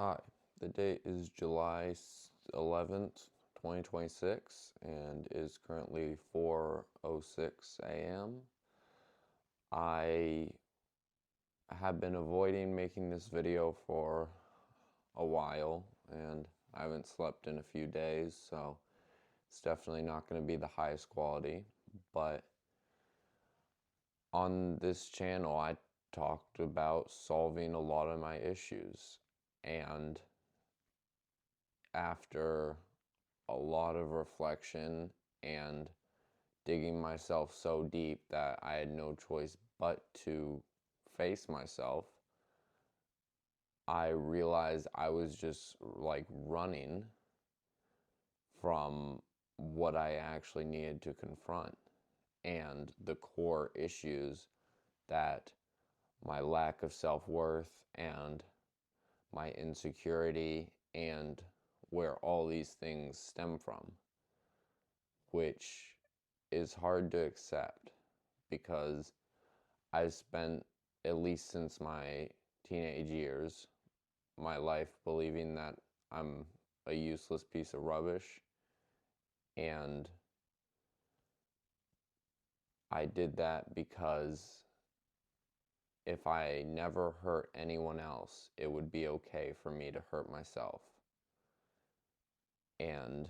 Hi, the date is July 11th, 2026, and is currently 4:06 a.m. I have been avoiding making this video for a while, and I haven't slept in a few days, so it's definitely not going to be the highest quality. But on this channel, I talked about solving a lot of my issues, and after a lot of reflection and digging myself so deep that I had no choice but to face myself, I realized I was just like running from what I actually needed to confront and the core issues that my lack of self-worth and my insecurity and where all these things stem from, which is hard to accept because I've spent, at least since my teenage years, my life believing that I'm a useless piece of rubbish. And I did that because if I never hurt anyone else, it would be okay for me to hurt myself. And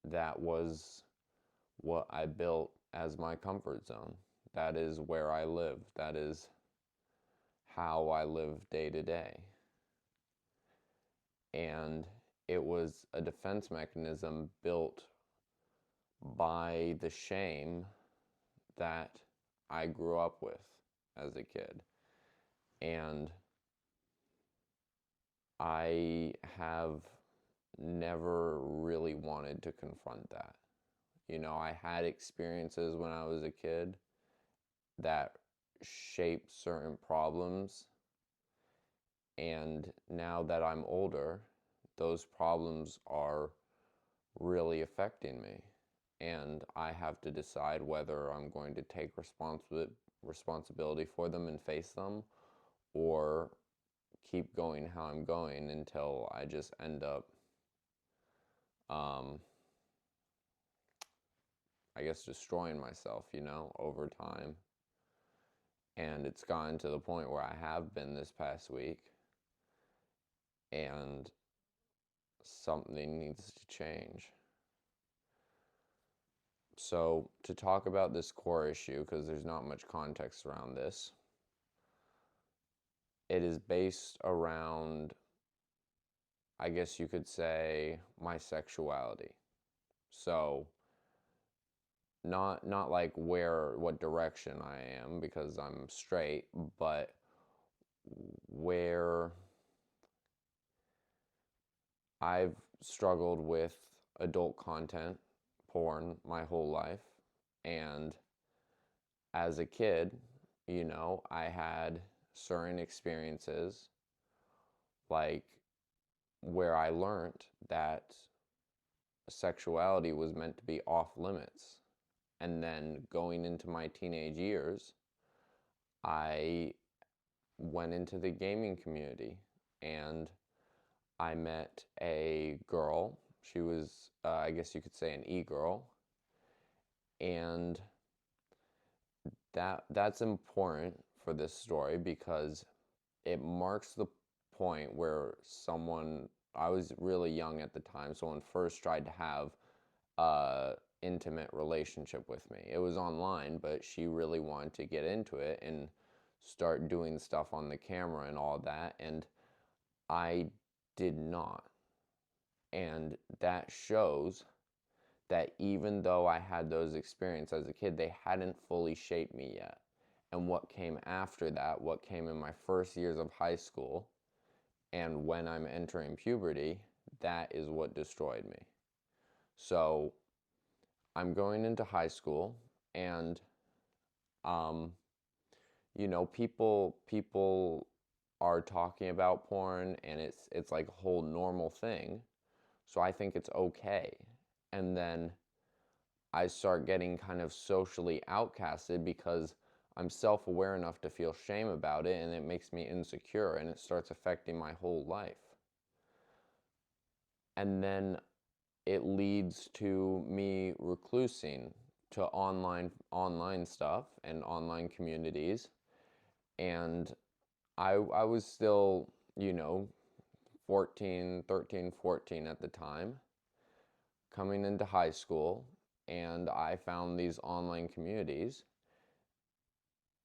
that was what I built as my comfort zone. That is where I live. That is how I live day to day. And it was a defense mechanism built by the shame that I grew up with as a kid. And I have never really wanted to confront that. You know, I had experiences when I was a kid that shaped certain problems, and now that I'm older, those problems are really affecting me. And I have to decide whether I'm going to take responsibility for them and face them, or keep going how I'm going until I just end up, um, I guess, destroying myself, over time. And it's gotten to the point where I have been this past week, and something needs to change. So, to talk about this core issue, because there's not much context around this, it is based around, I guess you could say, my sexuality. So, not like what direction I am, because I'm straight, but where I've struggled with adult content, porn, my whole life. And as a kid, I had certain experiences, like where I learned that sexuality was meant to be off limits. And then going into my teenage years, I went into the gaming community and I met a girl. She was, I guess you could say, an e-girl. And that's important for this story because it marks the point where I was really young at the time, someone first tried to have a intimate relationship with me. It was online, but she really wanted to get into it and start doing stuff on the camera and all that, and I did not. And that shows that even though I had those experiences as a kid, they hadn't fully shaped me yet. And what came after that, what came in my first years of high school, and when I'm entering puberty, that is what destroyed me. So I'm going into high school, and um, people are talking about porn, and it's like a whole normal thing. So I think it's okay. And then I start getting kind of socially outcasted because I'm self-aware enough to feel shame about it, and it makes me insecure, and it starts affecting my whole life. And then it leads to me reclusing to online stuff and online communities. And I was still, 13, 14 at the time, coming into high school, and I found these online communities,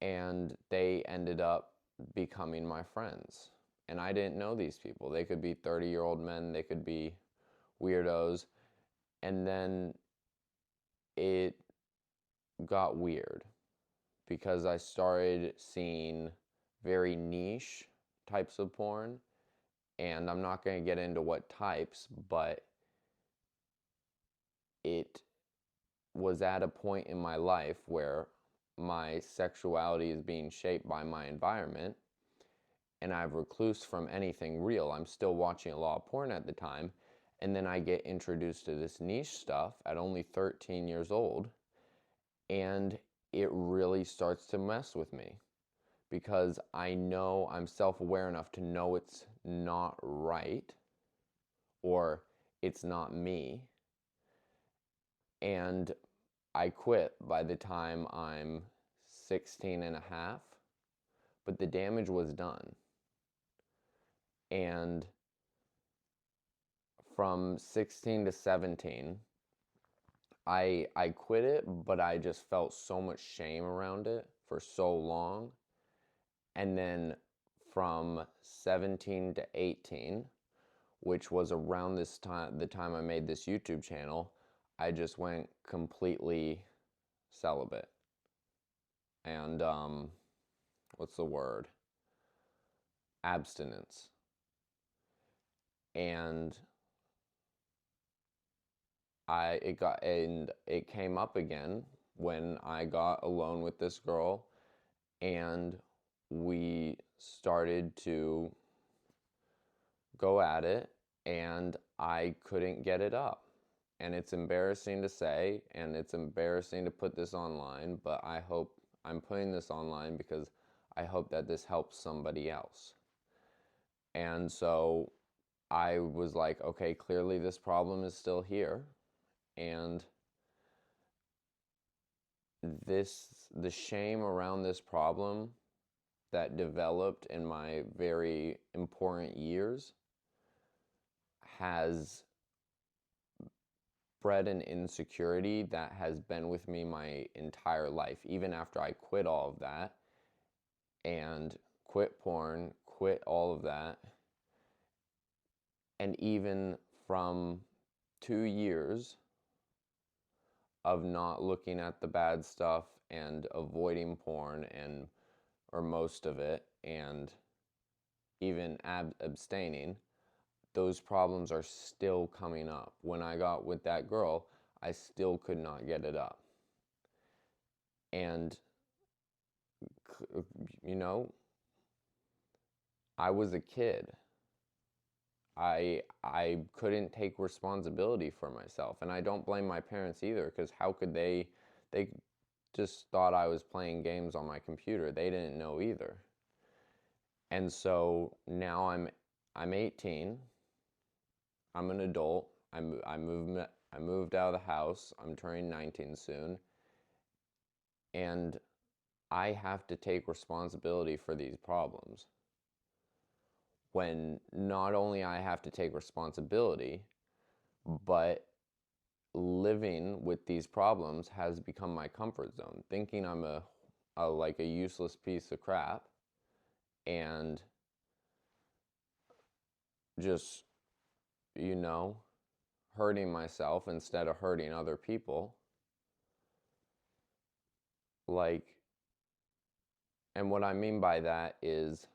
and they ended up becoming my friends. And I didn't know these people. They could be 30-year-old men, they could be weirdos. And then it got weird because I started seeing very niche types of porn. And I'm not going to get into what types, but it was at a point in my life where my sexuality is being shaped by my environment, and I've recluse from anything real. I'm still watching a lot of porn at the time, and then I get introduced to this niche stuff at only 13 years old, and it really starts to mess with me because I know I'm self-aware enough to know it's not right or it's not me, and I quit by the time I'm 16 and a half, but the damage was done. And from 16 to 17, I quit it, but I just felt so much shame around it for so long. And then from 17 to 18, which was around this time, the time I made this YouTube channel, I just went completely celibate. And what's the word? Abstinence. And it came up again when I got alone with this girl, and we started to go at it, and I couldn't get it up. And it's embarrassing to say, and it's embarrassing to put this online, but I hope I'm putting this online because I hope that this helps somebody else. And so I was like, okay, clearly this problem is still here. And the shame around this problem that developed in my very important years has bred an insecurity that has been with me my entire life, even after I quit all of that and quit porn, quit all of that. And even from 2 years of not looking at the bad stuff and avoiding porn or most of it, and even abstaining, those problems are still coming up. When I got with that girl, I still could not get it up. And, I was a kid. I couldn't take responsibility for myself. And I don't blame my parents either, because how could they just thought I was playing games on my computer. They didn't know either. And so now I'm 18. I'm an adult. I moved out of the house. I'm turning 19 soon. And I have to take responsibility for these problems. When not only I have to take responsibility, but living with these problems has become my comfort zone. Thinking I'm like a useless piece of crap and just, hurting myself instead of hurting other people. Like, and what I mean by that is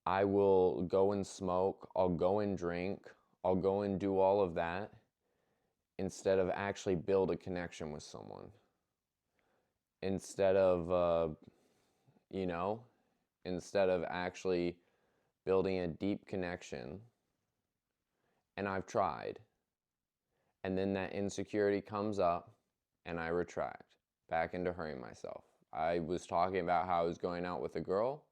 I will go and smoke, I'll go and drink, I'll go and do all of that instead of actually build a connection with someone. Instead of, instead of actually building a deep connection. And I've tried. And then that insecurity comes up and I retract back into hurting myself. I was talking about how I was going out with a girl.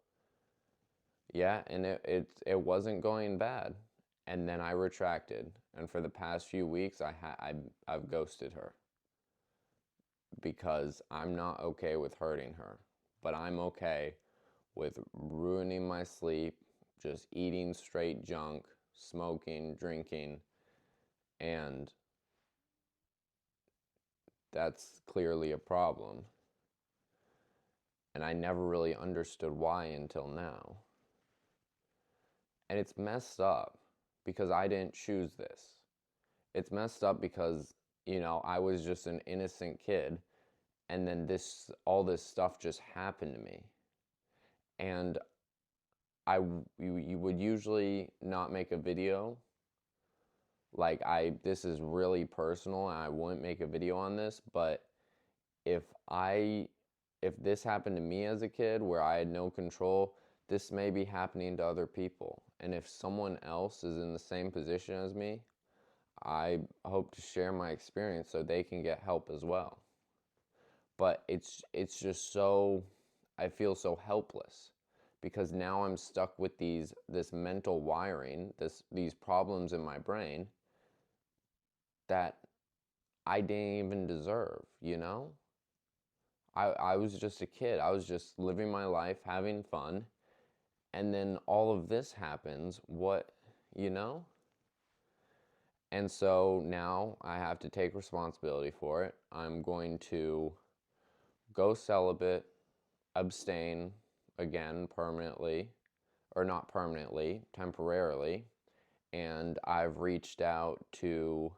Yeah, and it wasn't going bad. And then I retracted. And for the past few weeks, I've ghosted her because I'm not okay with hurting her. But I'm okay with ruining my sleep, just eating straight junk, smoking, drinking, and that's clearly a problem. And I never really understood why until now. And it's messed up because I didn't choose this. It's messed up because, I was just an innocent kid, and then all this stuff just happened to me. And you would usually not make a video. Like, this is really personal and I wouldn't make a video on this, but if this happened to me as a kid where I had no control, this may be happening to other people. And if someone else is in the same position as me, I hope to share my experience so they can get help as well. But it's just so, I feel so helpless because now I'm stuck with this mental wiring, these problems in my brain that I didn't even deserve, I was just a kid. I was just living my life, having fun, and then all of this happens. What, you know? And so now I have to take responsibility for it. I'm going to go celibate, abstain again permanently, or not permanently, temporarily. And I've reached out to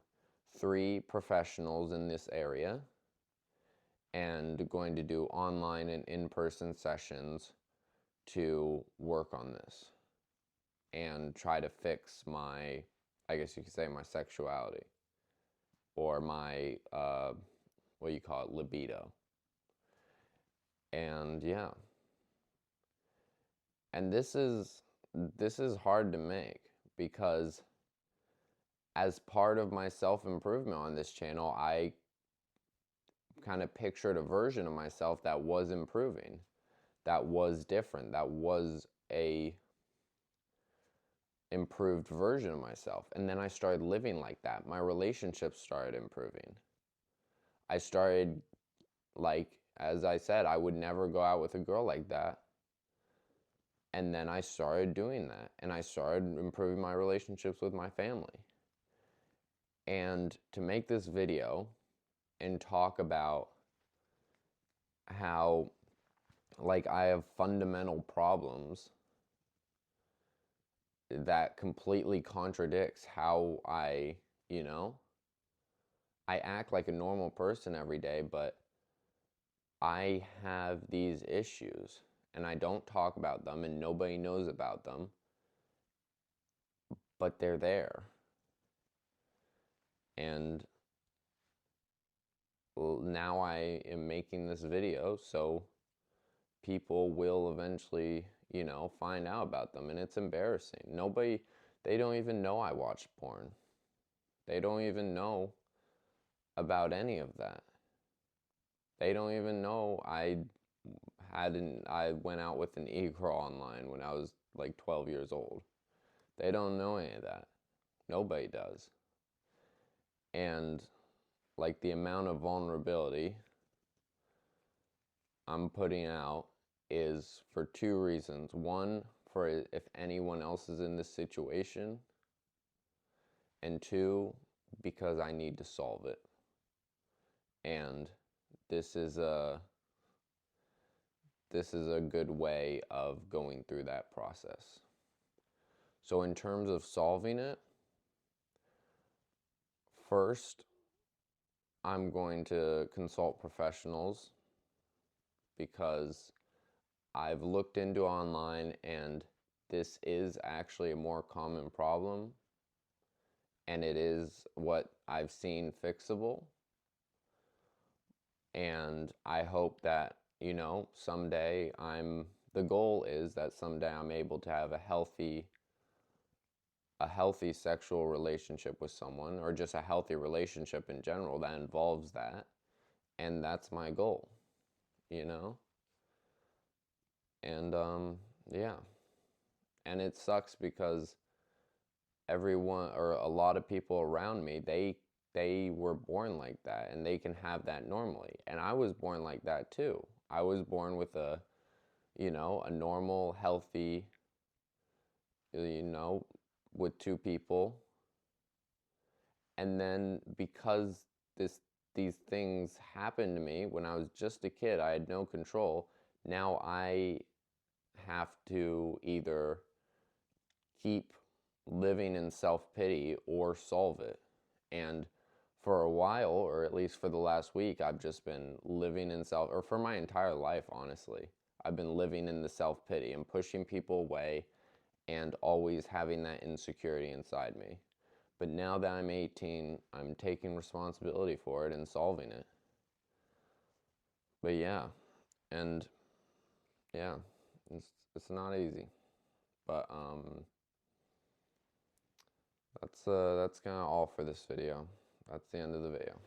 3 professionals in this area and going to do online and in-person sessions to work on this and try to fix my, I guess you could say, my sexuality or my, what you call it, libido. And yeah. And this is hard to make because as part of my self-improvement on this channel, I kind of pictured a version of myself that was improving, that was different, that was a improved version of myself. And then I started living like that. My relationships started improving. I started, like, as I said, I would never go out with a girl like that. And then I started doing that. And I started improving my relationships with my family. And to make this video and talk about how, like, I have fundamental problems that completely contradicts how I act like a normal person every day, but I have these issues and I don't talk about them and nobody knows about them, but they're there. And now I am making this video so people will eventually, find out about them, and it's embarrassing. They don't even know I watch porn. They don't even know about any of that. They don't even know I went out with an e-girl online when I was like 12 years old. They don't know any of that. Nobody does. And like the amount of vulnerability I'm putting out is for 2 reasons. One, for if anyone else is in this situation, and 2, because I need to solve it. And this is a good way of going through that process. So in terms of solving it, first, I'm going to consult professionals because I've looked into online and this is actually a more common problem and it is what I've seen fixable. And I hope that, someday the goal is that someday I'm able to have a healthy sexual relationship with someone, or just a healthy relationship in general that involves that. And that's my goal, And yeah. And it sucks because everyone, or a lot of people around me, they were born like that and they can have that normally. And I was born like that too. I was born with a normal, healthy, you know, with two people. And then because this these things happened to me when I was just a kid, I had no control. Now I have to either keep living in self-pity or solve it. And for a while, or at least for the last week, I've just been living in or for my entire life, honestly, I've been living in the self-pity and pushing people away and always having that insecurity inside me. But now that I'm 18, I'm taking responsibility for it and solving it. But yeah, and yeah, it's not easy. But that's kind of all for this video. That's the end of the video.